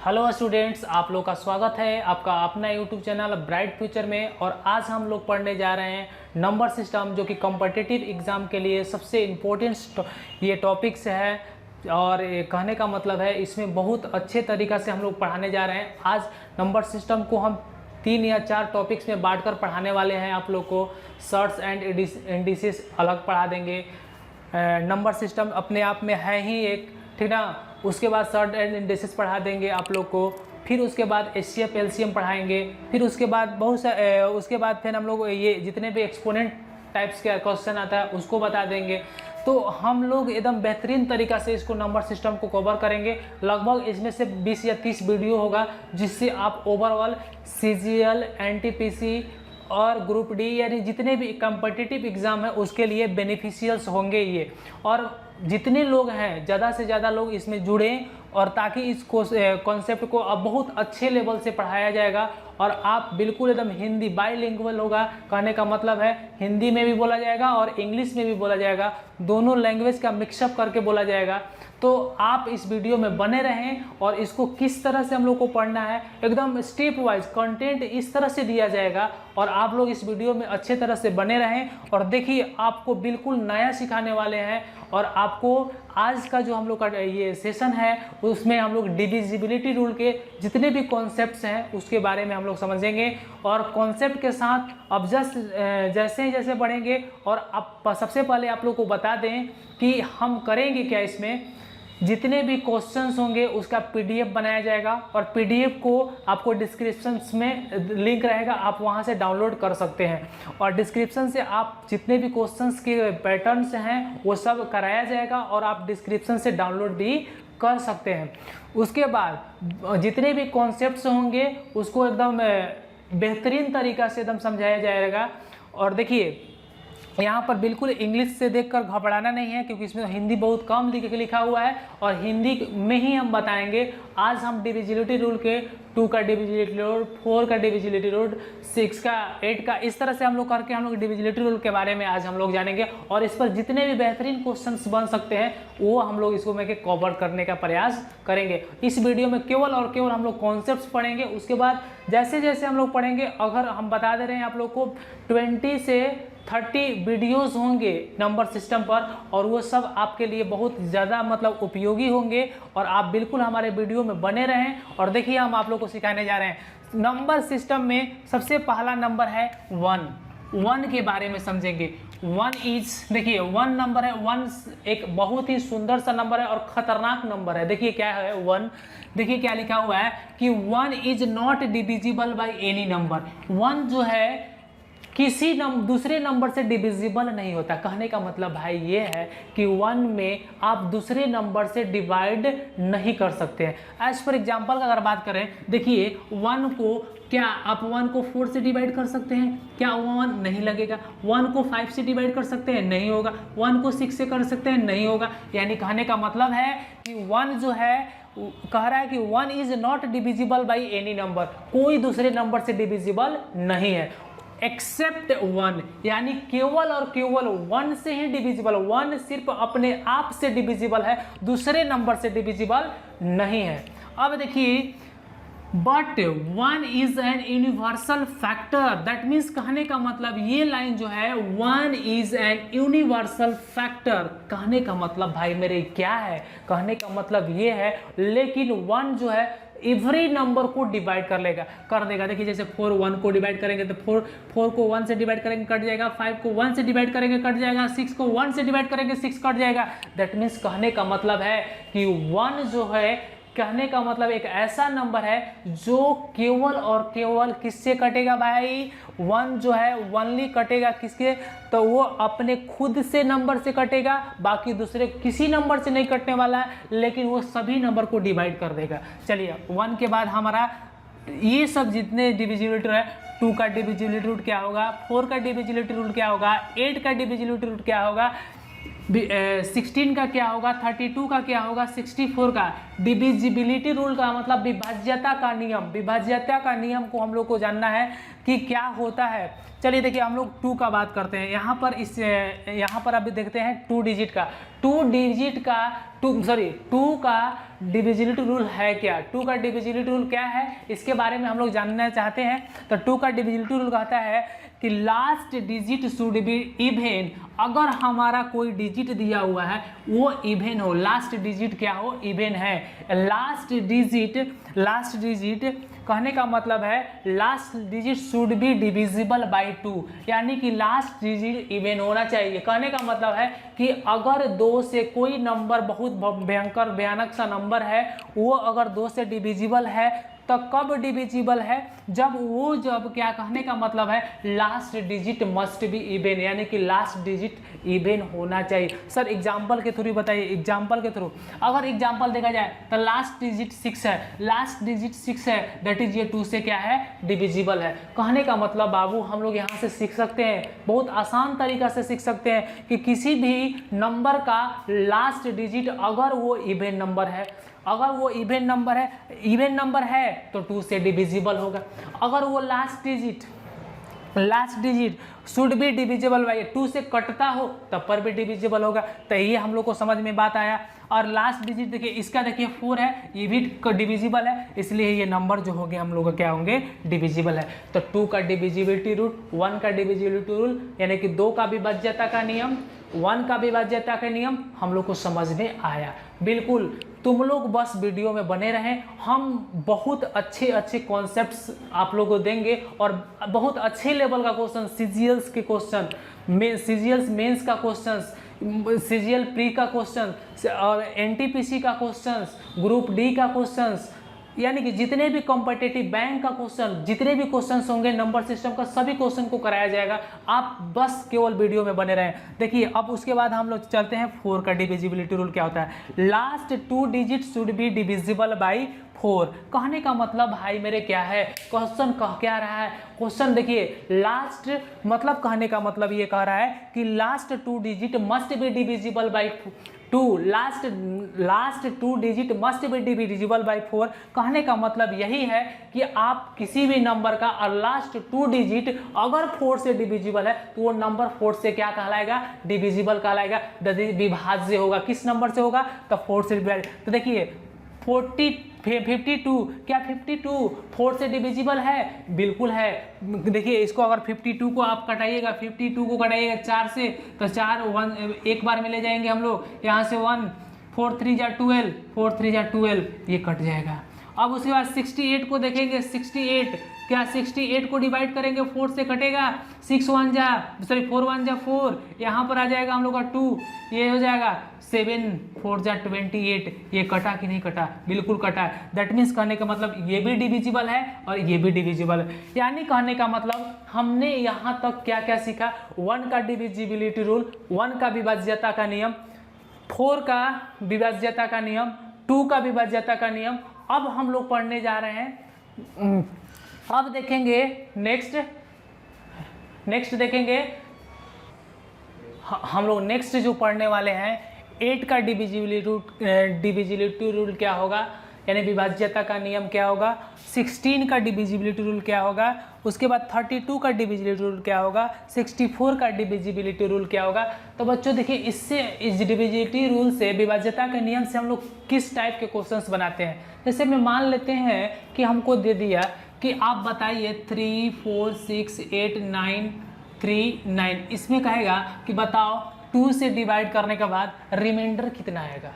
Hello students, आप लोग का स्वागत है आपका अपना यूट्यूब चैनल ब्राइट फ्यूचर में। और आज हम लोग पढ़ने जा रहे हैं नंबर सिस्टम, जो कि कॉम्पिटिटिव एग्ज़ाम के लिए सबसे इम्पोर्टेंट ये टॉपिक्स है। और ये कहने का मतलब है इसमें बहुत अच्छे तरीक़ा से हम लोग पढ़ाने जा रहे हैं। आज नंबर सिस्टम को हम 3 या 4 टॉपिक्स में बांटकर पढ़ाने वाले हैं। आप लोग को शॉर्ट्स एंड इंडिसेस अलग पढ़ा देंगे। नंबर सिस्टम अपने आप में है ही एक, ठीक ना। उसके बाद शॉर्ट एंड इंडिसेस पढ़ा देंगे आप लोग को। फिर उसके बाद एचसीएफ एलसीएम पढ़ाएंगे। फिर उसके बाद उसके बाद फिर हम लोग ये जितने भी एक्सपोनेंट टाइप्स के क्वेश्चन आता है उसको बता देंगे। तो हम लोग एकदम बेहतरीन तरीक़ा से इसको नंबर सिस्टम को कवर करेंगे। लगभग इसमें से 20 या 30 वीडियो होगा, जिससे आप ओवरऑल सीजीएल, एनटीपीसी और ग्रुप डी यानी जितने भी कॉम्पिटिटिव एग्ज़ाम है उसके लिए बेनिफिशियल्स होंगे ये। और जितने लोग हैं ज़्यादा से ज़्यादा लोग इसमें जुड़ें, और ताकि इस कॉन्सेप्ट को अब बहुत अच्छे लेवल से पढ़ाया जाएगा और आप बिल्कुल एकदम हिंदी बाईलिंगुअल होगा। कहने का मतलब है हिंदी में भी बोला जाएगा और इंग्लिश में भी बोला जाएगा, दोनों लैंग्वेज का मिक्सअप करके बोला जाएगा। तो आप इस वीडियो में बने रहें और इसको किस तरह से हम लोग को पढ़ना है एकदम स्टेप वाइज कंटेंट इस तरह से दिया जाएगा। और आप लोग इस वीडियो में अच्छे तरह से बने रहें और देखिए आपको बिल्कुल नया सिखाने वाले हैं। और आपको आज का जो हम लोग का ये सेशन है उसमें हम लोग डिविजिबिलिटी रूल के जितने भी कॉन्सेप्ट्स हैं उसके बारे में हम लोग समझेंगे। और कॉन्सेप्ट के साथ अब जैसे जैसे बढ़ेंगे। और अब सबसे पहले आप लोग को बता दें कि हम करेंगे क्या। इसमें जितने भी क्वेश्चंस होंगे उसका पीडीएफ बनाया जाएगा और पीडीएफ को आपको डिस्क्रिप्शन में लिंक रहेगा, आप वहां से डाउनलोड कर सकते हैं। और डिस्क्रिप्शन से आप जितने भी क्वेश्चंस के पैटर्न्स हैं वो सब कराया जाएगा और आप डिस्क्रिप्शन से डाउनलोड भी कर सकते हैं। उसके बाद जितने भी कॉन्सेप्ट्स होंगे उसको एकदम बेहतरीन तरीक़ा से एकदम समझाया जाएगा। और देखिए यहाँ पर बिल्कुल इंग्लिश से देखकर घबराना नहीं है, क्योंकि इसमें हिंदी बहुत कम लिखा हुआ है और हिंदी में ही हम बताएंगे। आज हम डिविजिबिलिटी रूल के 2 का डिविजिबिलिटी रूल, 4 का डिविजिबिलिटी रूल, 6 का, 8 का, इस तरह से हम लोग करके हम लोग डिविजिबिलिटी रूल के बारे में आज हम लोग जानेंगे। और इस पर जितने भी बेहतरीन क्वेश्चंस बन सकते हैं वो हम लोग इसको में कवर करने का प्रयास करेंगे। इस वीडियो में केवल और केवल हम लोग कॉन्सेप्ट्स पढ़ेंगे। उसके बाद जैसे जैसे हम लोग पढ़ेंगे, अगर हम बता दे रहे हैं आप लोग को 20 से 30 वीडियोस होंगे नंबर सिस्टम पर, और वो सब आपके लिए बहुत ज़्यादा मतलब उपयोगी होंगे। और आप बिल्कुल हमारे वीडियो में बने रहें। और देखिए हम आप लोग को सिखाने जा रहे हैं नंबर सिस्टम में सबसे पहला नंबर है 1 के बारे में समझेंगे। 1 इज, देखिए 1 नंबर है। 1 एक बहुत ही सुंदर सा नंबर है और ख़तरनाक नंबर है। देखिए क्या है 1, देखिए क्या लिखा हुआ है कि 1 is not divisible by any number. 1 जो है किसी दूसरे नंबर से डिविजिबल नहीं होता। कहने का मतलब भाई ये है कि 1 में आप दूसरे नंबर से डिवाइड नहीं कर सकते हैं। एज फॉर एग्जाम्पल अगर बात करें, देखिए 1 को क्या आप 1 को 4 से डिवाइड कर सकते हैं? क्या 1 नहीं लगेगा। 1 को 5 से डिवाइड कर सकते हैं? नहीं होगा। 1 को 6 से कर सकते हैं? नहीं होगा। यानी कहने का मतलब है कि 1 जो है कह रहा है कि 1 is not divisible by any number, कोई दूसरे नंबर से डिविजिबल नहीं है एक्सेप्ट 1, यानी केवल और केवल 1 से ही डिविजिबल। 1 सिर्फ अपने आप से डिविजिबल है, दूसरे नंबर से डिविजिबल नहीं है। अब देखिए but 1 is an universal factor, that means कहने का मतलब ये लाइन जो है 1 इज एन यूनिवर्सल फैक्टर। कहने का मतलब भाई मेरे क्या है, कहने का मतलब ये है, लेकिन 1 जो है एवरी नंबर को डिवाइड कर देगा। देखिए जैसे 4 1 को डिवाइड करेंगे तो 4 को 1 से डिवाइड करेंगे कट जाएगा, 5 को 1 से डिवाइड करेंगे कट जाएगा, 6 को 1 से डिवाइड करेंगे 6 कट जाएगा। दैट मीन्स कहने का मतलब है कि 1 जो है, कहने का मतलब एक ऐसा नंबर है जो केवल और केवल किससे कटेगा भाई। 1 जो है ओनली कटेगा किसके, तो वो अपने खुद से नंबर से कटेगा, बाकी दूसरे किसी नंबर से नहीं कटने वाला है, लेकिन वो सभी नंबर को डिवाइड कर देगा। चलिए 1 के बाद हमारा ये सब जितने डिविजिबिलिटी है, 2 का डिविजिबिलिटी रूट क्या होगा, 4 का डिविजिबिलिटी रूट क्या होगा, 8 का डिविजिबिलिटी रूट क्या होगा, 16 का क्या होगा, 32 का क्या होगा, 64 का। डिविजिबिलिटी रूल का मतलब विभाज्यता का नियम, विभाज्यता का नियम को हम लोग को जानना है कि क्या होता है। चलिए देखिए हम लोग 2 का बात करते हैं। यहाँ पर अभी देखते हैं 2 डिजिट का, 2 का डिविजिबिलिटी रूल है क्या, 2 का डिविजिबिलिटी रूल क्या है, इसके बारे में हम लोग जानना चाहते हैं। तो 2 का डिविजिबिलिटी रूल कहता है कि last digit should be even. अगर हमारा कोई डिजिट दिया हुआ है वो इवन हो, लास्ट डिजिट क्या हो, इवन है। लास्ट डिजिट कहने का मतलब है last digit should be divisible by 2, यानी कि लास्ट डिजिट इवन होना चाहिए। कहने का मतलब है कि अगर 2 से कोई नंबर बहुत भयानक सा नंबर है, वो अगर 2 से डिविजिबल है तो कब डिविजिबल है, जब क्या कहने का मतलब है last digit must be even, यानी कि लास्ट डिजिट इवन होना चाहिए। सर एग्जांपल के थ्रू बताइए, एग्जांपल के थ्रू अगर एग्जांपल देखा जाए तो लास्ट डिजिट 6 है, लास्ट डिजिट 6 है, दैट इज ये 2 से क्या है, डिविजिबल है। कहने का मतलब बाबू हम लोग यहाँ से सीख सकते हैं, बहुत आसान तरीका से सीख सकते हैं कि किसी भी नंबर का लास्ट डिजिट अगर वो इवन नंबर है, अगर वो इवन नंबर है तो 2 से डिविजिबल होगा। अगर वो last digit should be divisible by 2 से कटता हो तब पर भी डिविजिबल होगा। तो ये हम लोग को समझ में बात आया। और लास्ट डिजिट देखिए, इसका देखिए 4 है, ये भी डिविजिबल है, इसलिए ये नंबर जो होंगे हम लोग क्या होंगे, डिविजिबल है। तो 2 का डिविजिबिलिटी रूल, 1 का डिविजिबिलिटी रूल, यानी कि 2 का विभाज्यता का नियम, 1 का विभाज्यता का नियम हम लोग को समझ में आया। बिल्कुल तुम लोग बस वीडियो में बने रहें, हम बहुत अच्छे कॉन्सेप्ट्स आप लोगों को देंगे और बहुत अच्छे लेवल का क्वेश्चन, सीजीएल्स के क्वेश्चन, सीजीएल्स मेंस का क्वेश्चन, सीजीएल प्री का क्वेश्चन और एनटीपीसी का क्वेश्चन, ग्रुप डी का क्वेश्चन, यानी कि जितने भी कॉम्पिटिटिव बैंक का क्वेश्चन, जितने भी क्वेश्चंस होंगे नंबर सिस्टम का, सभी क्वेश्चन को कराया जाएगा। आप बस केवल वीडियो में बने रहें। देखिए अब उसके बाद हम लोग चलते हैं 4 का डिविजिबिलिटी रूल क्या होता है। Last 2 digit should be divisible by 4। कहने का मतलब भाई मेरे क्या है, क्वेश्चन कह क्या रहा है, क्वेश्चन देखिए लास्ट मतलब कहने का मतलब ये कह रहा है कि last 2 digit must be divisible by 2, last 2 digit must be divisible by 4। कहने का मतलब यही है कि आप किसी भी नंबर का और लास्ट 2 डिजिट अगर 4 से डिविजिबल है तो वो नंबर 4 से क्या कहलाएगा, डिविजिबल कहलाएगा, विभाज्य होगा। किस नंबर से होगा, तो 4 से डिवाइड। तो देखिए 52, क्या 52 4 से डिविजिबल है, बिल्कुल है। देखिए इसको अगर 52 को आप कटाइएगा, 52 को कटाइएगा 4 से तो 4 1 एक बार में ले जाएंगे हम लोग, यहाँ से 1 4 3 जा 12, 4 3 जा 12, ये कट जाएगा। अब उसके बाद 68 को देखेंगे, 68 क्या 68 को डिवाइड करेंगे 4 से कटेगा, 4 1 जा 4, यहाँ पर आ जाएगा हम लोग का 2, ये हो जाएगा 7 4 जा 28, ये कटा कि नहीं कटा, बिल्कुल कटा। दैट मीन्स कहने का मतलब ये भी डिविजिबल है और ये भी डिविजिबल है। यानी कहने का मतलब हमने यहाँ तक क्या क्या सीखा, 1 का डिविजिबिलिटी रूल, 1 का विभाज्यता का नियम, 4 का विभाज्यता का नियम, 2 का विभाज्यता का नियम। अब हम लोग पढ़ने जा रहे हैं, अब देखेंगे नेक्स्ट देखेंगे हम लोग नेक्स्ट जो पढ़ने वाले हैं 8 का डिविजिबिलिटी रूल क्या होगा, यानी विभाज्यता का नियम क्या होगा, 16 का डिविजिबिलिटी रूल क्या होगा, उसके बाद 32 का डिविजिबिलिटी रूल क्या होगा, 64 का डिविजिबिलिटी रूल क्या होगा। तो बच्चों देखिए इससे, इस डिविजिबिलिटी रूल से, विभाज्यता के नियम से हम लोग किस टाइप के क्वेश्चंस बनाते हैं। जैसे मैं मान लेते हैं कि हमको दे दिया कि आप बताइए 3 4 6 8 9 3 9, इसमें कहेगा कि बताओ 2 से डिवाइड करने के बाद रिमाइंडर कितना आएगा।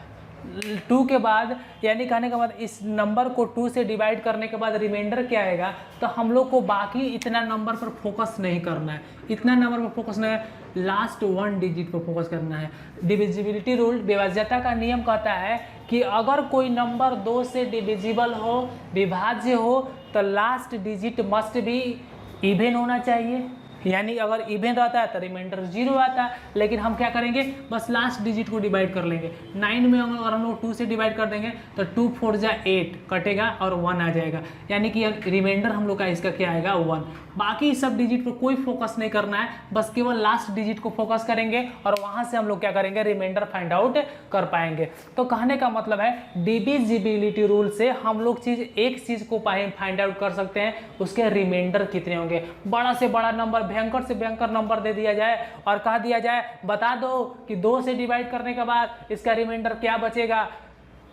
2 के बाद यानी कहने का मतलब इस नंबर को 2 से डिवाइड करने के बाद रिमाइंडर क्या आएगा। तो हम लोग को बाकी इतना नंबर पर फोकस नहीं करना है, इतना नंबर पर फोकस नहीं है, लास्ट 1 डिजिट पर फोकस करना है। डिविजिबिलिटी रूल, विभाज्यता का नियम कहता है कि अगर कोई नंबर 2 से डिविजिबल हो, विभाज्य हो, तो लास्ट डिजिट मस्ट भी इवन होना चाहिए। यानी अगर इवन रहता है तो रिमाइंडर 0 आता है, लेकिन हम क्या करेंगे बस लास्ट डिजिट को डिवाइड कर लेंगे। 9 में अगर हम लोग 2 से डिवाइड कर देंगे तो 2 4 जा 8 कटेगा और 1 आ जाएगा, यानी कि रिमाइंडर हम लोग का इसका क्या आएगा 1। बाकी सब डिजिट पर कोई फोकस नहीं करना है, बस केवल लास्ट डिजिट को फोकस करेंगे और वहाँ से हम लोग क्या करेंगे रिमाइंडर फाइंड आउट कर पाएंगे। तो कहने का मतलब है डिविजिबिलिटी रूल से हम लोग एक चीज़ को फाइंड आउट कर सकते हैं, उसके रिमाइंडर कितने होंगे। बड़ा से बड़ा नंबर, भयंकर से भयंकर नंबर दे दिया जाए और कह दिया जाए बता दो कि 2 से डिवाइड करने के बाद इसका रिमाइंडर क्या बचेगा,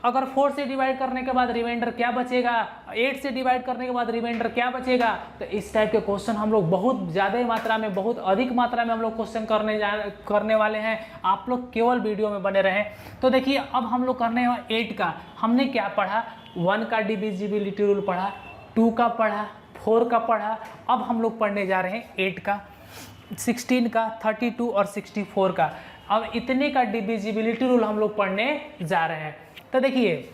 अगर 4 से डिवाइड करने के बाद रिमाइंडर क्या बचेगा, 8 से डिवाइड करने के बाद रिमाइंडर क्या बचेगा। तो इस टाइप के क्वेश्चन हम लोग बहुत ज़्यादा मात्रा में, बहुत अधिक मात्रा में हम लोग क्वेश्चन करने वाले हैं। आप लोग केवल वीडियो में बने रहें। तो देखिए अब हम लोग करने हैं 8 का। हमने क्या पढ़ा, 1 का डिविजिबिलिटी रूल पढ़ा, 2 का पढ़ा, 4 का पढ़ा। अब हम लोग पढ़ने जा रहे हैं 8 का, 16 का, 32 और 64 का। अब इतने का डिविजिबिलिटी रूल हम लोग पढ़ने जा रहे हैं। तो देखिए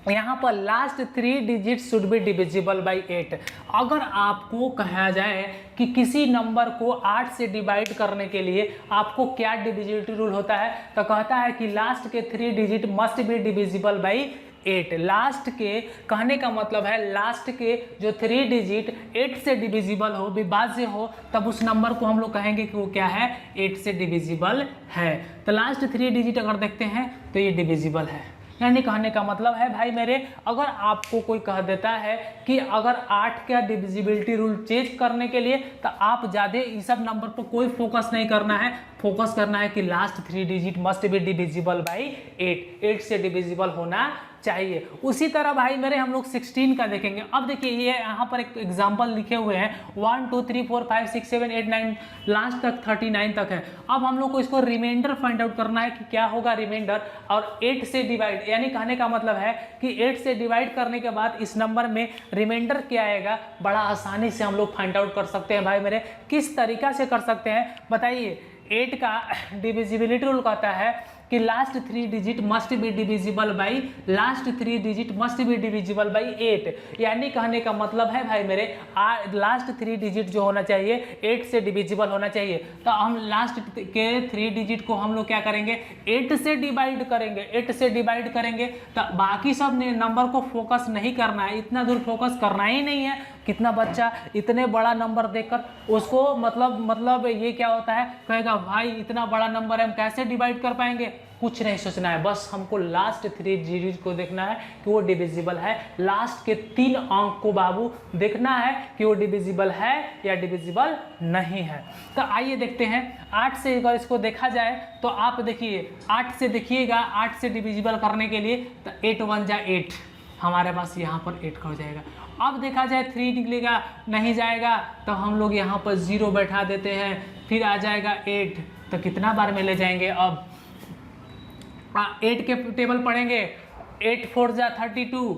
यहाँ पर last 3 digit should be divisible by 8। अगर आपको कहा जाए कि किसी नंबर को 8 से डिवाइड करने के लिए आपको क्या डिविजिबिलिटी रूल होता है, तो कहता है कि लास्ट के 3 digit must be divisible by 8। Last के कहने का मतलब है लास्ट के जो 3 डिजिट 8 से डिविजिबल हो, विभाज्य हो, तब उस नंबर को हम लोग कहेंगे कि वो क्या है 8 से डिविजिबल है। तो लास्ट 3 डिजिट अगर देखते हैं तो ये डिविजिबल है। यानी कहने का मतलब है भाई मेरे, अगर आपको कोई कह देता है कि अगर 8 का डिविजिबिलिटी रूल चेंज करने के लिए, तो आप ज़्यादा इस सब नंबर पर कोई फोकस नहीं करना है, फोकस करना है कि last 3 digit must be divisible by 8 से डिविजिबल होना चाहिए। उसी तरह भाई मेरे हम लोग 16 का देखेंगे। अब देखिए ये यहाँ पर एक एग्जांपल लिखे हुए हैं 1 2 3 4 5 6 7 8 9 लास्ट तक 39 तक है। अब हम लोग को इसको रिमाइंडर फाइंड आउट करना है कि क्या होगा रिमाइंडर, और 8 से डिवाइड, यानी कहने का मतलब है कि 8 से डिवाइड करने के बाद इस नंबर में रिमाइंडर क्या आएगा, बड़ा आसानी से हम लोग फाइंड आउट कर सकते हैं। भाई मेरे किस तरीका से कर सकते हैं बताइए। 8 का डिविजिबिलिटी रूल कहता है कि last 3 digit must be divisible by, last 3 digit must be divisible by 8। यानी कहने का मतलब है भाई मेरे लास्ट 3 डिजिट जो होना चाहिए 8 से डिविजिबल होना चाहिए। तो हम लास्ट के 3 डिजिट को हम लोग क्या करेंगे 8 से डिवाइड करेंगे। 8 से डिवाइड करेंगे तो बाकी सब नंबर को फोकस नहीं करना है, इतना दूर फोकस करना ही नहीं है। कितना बच्चा इतने बड़ा नंबर देखकर उसको मतलब ये क्या होता है, कहेगा भाई इतना बड़ा नंबर है हम कैसे डिवाइड कर पाएंगे। कुछ नहीं सोचना है, बस हमको लास्ट 3 डिजिट को देखना है कि वो डिविजिबल है। लास्ट के 3 अंक को बाबू देखना है कि वो डिविजिबल है या डिविजिबल नहीं है। तो आइए देखते हैं 8 से अगर इसको देखा जाए तो आप देखिए 8 से देखिएगा, 8 से डिविजिबल करने के लिए तो 8 1 जा 8, हमारे पास यहाँ पर 8 का हो जाएगा। अब देखा जाए 3 निकलेगा, नहीं जाएगा तो हम लोग यहाँ पर 0 बैठा देते हैं, फिर आ जाएगा 8, तो कितना बार में ले जाएंगे। अब 8 के टेबल पढ़ेंगे, 8 4 जा 32,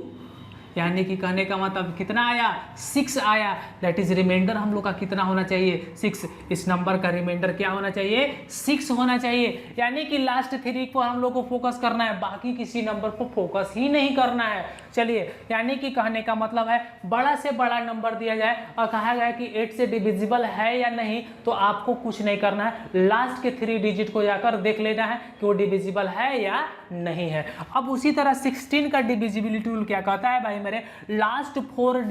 यानी कि कहने का मतलब कितना आया 6 आया। दैट इज रिमाइंडर हम लोग का कितना होना चाहिए 6। इस नंबर का रिमाइंडर क्या होना चाहिए 6 होना चाहिए। यानी कि लास्ट 3 पर हम लोग को फोकस करना है, बाकी किसी नंबर पर फोकस ही नहीं करना है। चलिए यानी कि कहने का मतलब है बड़ा से बड़ा नंबर दिया जाए और कहा गया कि 8 से डिविजिबल है या नहीं, तो आपको कुछ नहीं करना है, लास्ट के 3 डिजिट को जाकर देख लेना है कि वो डिविजिबल है या नहीं है। अब उसी तरह 16 का डिविजिबिलिटी रूल क्या कहता है भाई मेरे, last 4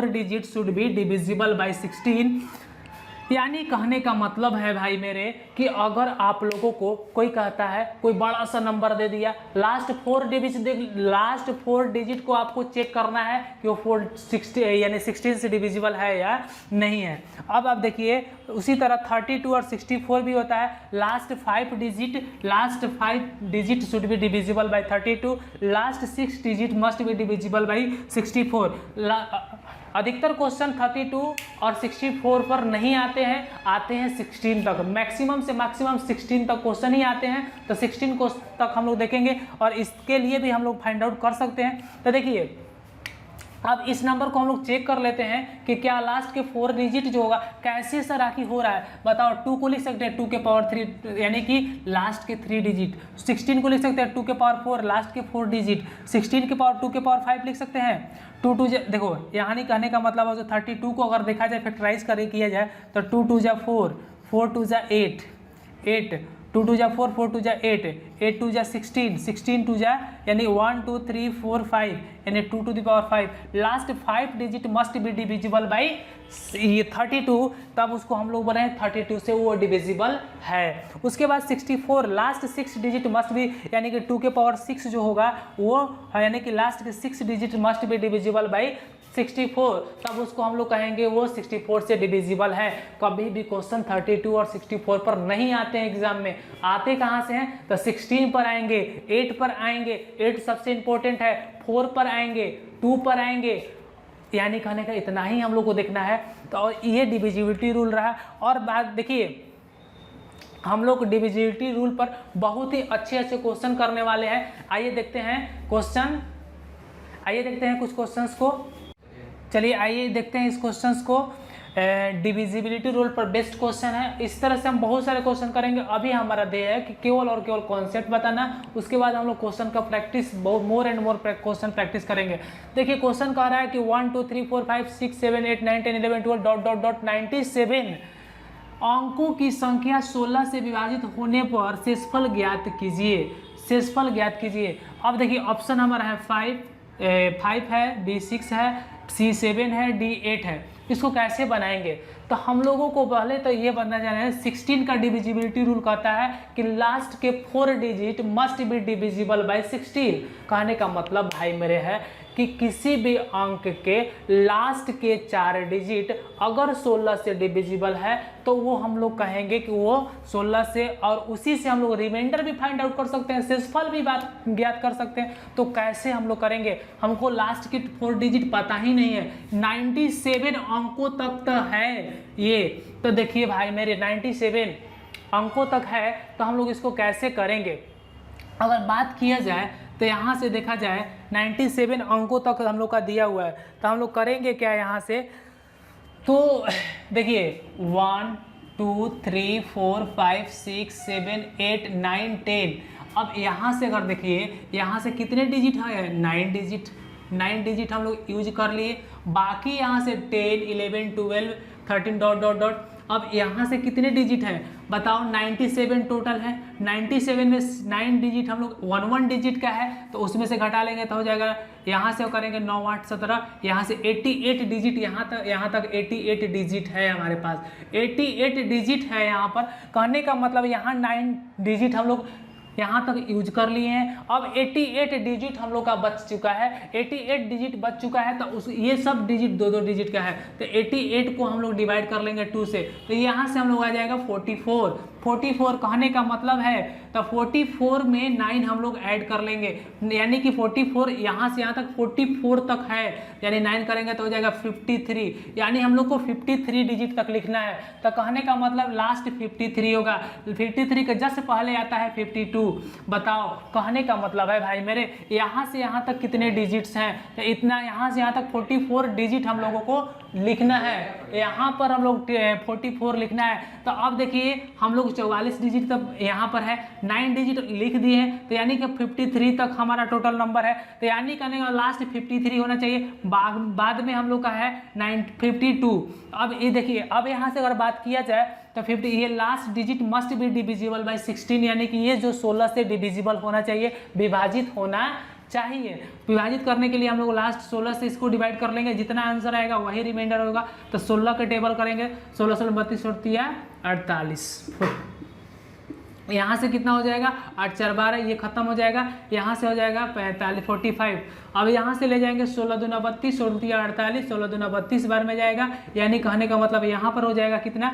digit should be divisible by 16। यानी कहने का मतलब है भाई मेरे कि अगर आप लोगों को कोई कहता है, कोई बड़ा सा नंबर दे दिया, लास्ट 4 डिजिट को आपको चेक करना है कि वो 16 से डिविजिबल है या नहीं है। अब आप देखिए उसी तरह 32 और 64 भी होता है, last 5 digit should be divisible by 32, last 6 digit must be divisible by 64। अधिकतर क्वेश्चन 32 और 64 पर नहीं आते हैं 16 तक, मैक्सिमम से मैक्सिमम 16 तक क्वेश्चन ही आते हैं। तो 16 तक हम लोग देखेंगे और इसके लिए भी हम लोग फाइंड आउट कर सकते हैं। तो देखिए अब इस नंबर को हम लोग चेक कर लेते हैं कि क्या लास्ट के 4 डिजिट जो होगा कैसे सर आखिर हो रहा है। बताओ 2 को लिख सकते हैं 2 के पावर 3 यानी कि लास्ट के 3 डिजिट, 16 को लिख सकते हैं 2 के पावर 4 लास्ट के 4 डिजिट, 16 के पावर 2 के पावर 5 लिख सकते हैं। 2 2 देखो यहाँ नहीं कहने का मतलब है जो 32 को अगर देखा जाए फैक्टराइज किया जाए तो 2 2 जा 4, 4 2 जा 8, 8 2 2 जा 4, 4 2 जा 8, 8 2 जा 16, 16 2 जा यानी 1 2 3 4 5 यानी 2 to the power 5। Last 5 digit must be divisible by ये 32, तब उसको हम लोग बोले 32 से वो डिविजिबल है। उसके बाद 64 लास्ट 6 डिजिट मस्ट बी यानी कि 2 के पावर 6 जो होगा वो यानी कि लास्ट के 6 digit must be divisible by 64, तब उसको हम लोग कहेंगे वो 64 से डिविजिबल है। कभी भी क्वेश्चन 32 और 64 पर नहीं आते हैं एग्जाम में, आते कहाँ से हैं तो 16 पर आएंगे, 8 पर आएंगे, 8 सबसे इंपॉर्टेंट है, 4 पर आएंगे, 2 पर आएंगे, यानी कहने का इतना ही हम लोग को देखना है। तो और ये डिविजिबिलिटी रूल रहा। और बात देखिए हम लोग डिविजिबिलिटी रूल पर बहुत ही अच्छे क्वेश्चन करने वाले हैं। आइए देखते हैं क्वेश्चन, आइए देखते हैं कुछ क्वेश्चंस को। चलिए आइए देखते हैं इस क्वेश्चंस को। डिविजिबिलिटी रूल पर बेस्ट क्वेश्चन है। इस तरह से हम बहुत सारे क्वेश्चन करेंगे। अभी हमारा ध्येय है कि केवल और केवल कॉन्सेप्ट बताना, उसके बाद हम लोग क्वेश्चन का practice more and more question practice करेंगे। देखिए क्वेश्चन कह रहा है कि 1 2 3 4 5 6 7 8 9 10 11 12 डॉट डॉट डॉट 97 अंकों की संख्या 16 से विभाजित होने पर शेषफल ज्ञात कीजिए। शेषफल ज्ञात कीजिए। अब देखिए ऑप्शन हमारा है 5 है, B 6 है, C 7 है, D 8 है। इसको कैसे बनाएंगे तो हम लोगों को पहले तो ये बनना जाना है 16 का डिविजिबिलिटी रूल कहता है कि लास्ट के 4 digit must be divisible by 16। कहने का मतलब भाई मेरे है कि किसी भी अंक के लास्ट के 4 डिजिट अगर 16 से डिविजिबल है तो वो हम लोग कहेंगे कि वो 16 से, और उसी से हम लोग रिमाइंडर भी फाइंड आउट कर सकते हैं, शेषफल भी बात ज्ञात कर सकते हैं। तो कैसे हम लोग करेंगे, हमको लास्ट के 4 डिजिट पता ही नहीं है, 97 अंकों तक तो है ये। तो देखिए भाई मेरे 97 अंकों तक है, तो हम लोग इसको कैसे करेंगे। अगर बात किया जाए तो यहाँ से देखा जाए 97 अंकों तक हम लोग का दिया हुआ है, तो हम लोग करेंगे क्या यहाँ से। तो देखिए 1 2 3 4 5 6 7 8 9 10। अब यहाँ से अगर देखिए यहाँ से कितने डिजिट है, 9 डिजिट हम लोग यूज कर लिए। बाकी यहाँ से 10 11 12 13 डॉट डॉट डॉट। अब यहाँ से कितने डिजिट है बताओ, 97 टोटल है। 97 में 9 डिजिट हम लोग 1 डिजिट का है, तो उसमें से घटा लेंगे तो हो जाएगा, यहाँ से करेंगे 9 8 17, यहाँ से 88 डिजिट, यहाँ तक 88 डिजिट है हमारे पास, 88 डिजिट है यहाँ पर। कहने का मतलब यहाँ 9 डिजिट हम लोग यहाँ तक यूज कर लिए हैं। अब 88 डिजिट हम लोग का बच चुका है, 88 डिजिट बच चुका है, तो उस ये सब डिजिट 2-2 डिजिट का है, तो 88 को हम लोग डिवाइड कर लेंगे 2 से, तो यहाँ से हम लोग आ जाएगा 44। कहने का मतलब है तो 44 में 9 हम लोग ऐड कर लेंगे, यानी कि 44 यहाँ से यहाँ तक 44 तक है, यानी 9 करेंगे तो हो जाएगा 53, यानी हम लोग को 53 डिजिट तक लिखना है। तो कहने का मतलब लास्ट 53 होगा, 53 के जस्ट पहले आता है 52। बताओ कहने का मतलब है भाई मेरे यहाँ से यहाँ तक कितने डिजिट्स हैं, तो इतना यहाँ से यहाँ तक 44 डिजिट हम लोगों को लिखना है। यहाँ पर हम लोग 44 लिखना है। तो अब देखिए हम लोग 44 डिजिट तक यहाँ पर है, 9 डिजिट लिख दिए हैं, तो यानी कि 53 तक हमारा टोटल नंबर है, तो यानी कहने का लास्ट 53 होना चाहिए। बाद में हम लोग का है 52। अब ये देखिए, अब यहाँ से अगर बात किया जाए तो 50, ये last digit must be divisible by 16, यानी कि ये जो 16 से डिविजिबल होना चाहिए, विभाजित होना चाहिए। विभाजित करने के लिए हम लोग लास्ट 16 से इसको डिवाइड कर लेंगे, जितना आंसर आएगा वही रिमाइंडर होगा। तो 16 के टेबल करेंगे, 16 16 32 48। यहाँ से कितना हो जाएगा, 8 4 12, ये खत्म हो जाएगा। यहाँ से हो जाएगा 45 45। अब यहाँ से ले जाएंगे 16 दूना 32, 16 3 48, 16 दूना 32 बार में जाएगा, यानी कहने का मतलब यहाँ पर हो जाएगा कितना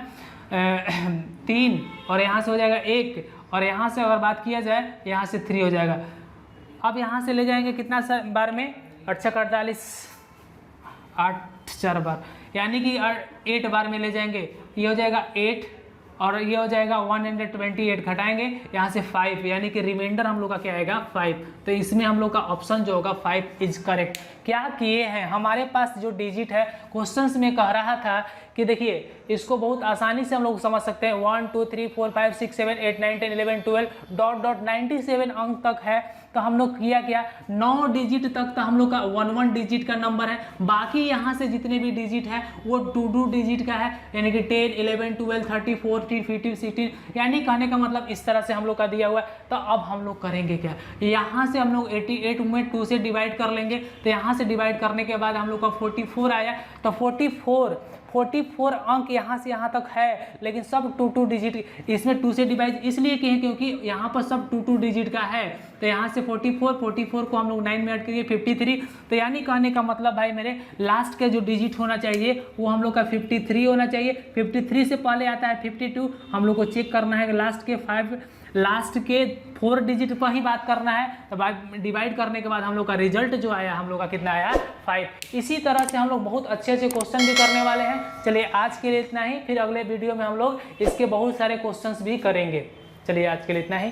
3, और यहाँ से हो जाएगा 1, और यहाँ से अगर बात किया जाए यहाँ से 3 हो जाएगा। अब यहाँ से ले जाएंगे कितना बार में, 8 6 48, 8 4 बार, यानी कि 8 बार में ले जाएंगे, ये हो जाएगा 8 और ये हो जाएगा 128 घटाएंगे यहाँ से 5, यानी कि रिमाइंडर हम लोग का क्या आएगा 5। तो इसमें हम लोग का ऑप्शन जो होगा 5 इज करेक्ट। क्या किए हैं, हमारे पास जो डिजिट है क्वेश्चंस में कह रहा था कि देखिए इसको बहुत आसानी से हम लोग समझ सकते हैं 1 2 3 4 5 6 7 8 9 10 11 12 डॉट डॉट 97 अंक तक है। तो हम लोग किया क्या 9 डिजिट तक तो हम लोग का 1 डिजिट का नंबर है, बाकी यहाँ से जितने भी डिजिट है वो 2 डिजिट का है, यानी कि 10 11 12 13 14 15 16, यानी कहने का मतलब इस तरह से हम लोग का दिया हुआ है। तो अब हम लोग करेंगे क्या, यहाँ से हम लोग 88 में 2 से डिवाइड कर लेंगे। तो यहाँ से डिवाइड करने के बाद हम लोग का 44 आया। तो 44 अंक यहाँ से यहाँ तक है, लेकिन सब 2 डिजिट, इसमें 2 से डिवाइड इसलिए किए क्योंकि यहाँ पर सब 2 डिजिट का है। तो यहाँ से 44 को हम लोग 9 में ऐड करिए 53। तो यानी कहने का मतलब भाई मेरे लास्ट के जो डिजिट होना चाहिए वो हम लोग का 53 होना चाहिए। 53 से पहले आता है 52, हम लोग को चेक करना है लास्ट के 4 डिजिट पर ही बात करना है। तो डिवाइड करने के बाद हम लोग का रिजल्ट जो आया हम लोग का कितना आया 5। इसी तरह से हम लोग बहुत अच्छे अच्छे क्वेश्चन भी करने वाले हैं। चलिए आज के लिए इतना ही, फिर अगले वीडियो में हम लोग इसके बहुत सारे क्वेश्चंस भी करेंगे। चलिए आज के लिए इतना ही।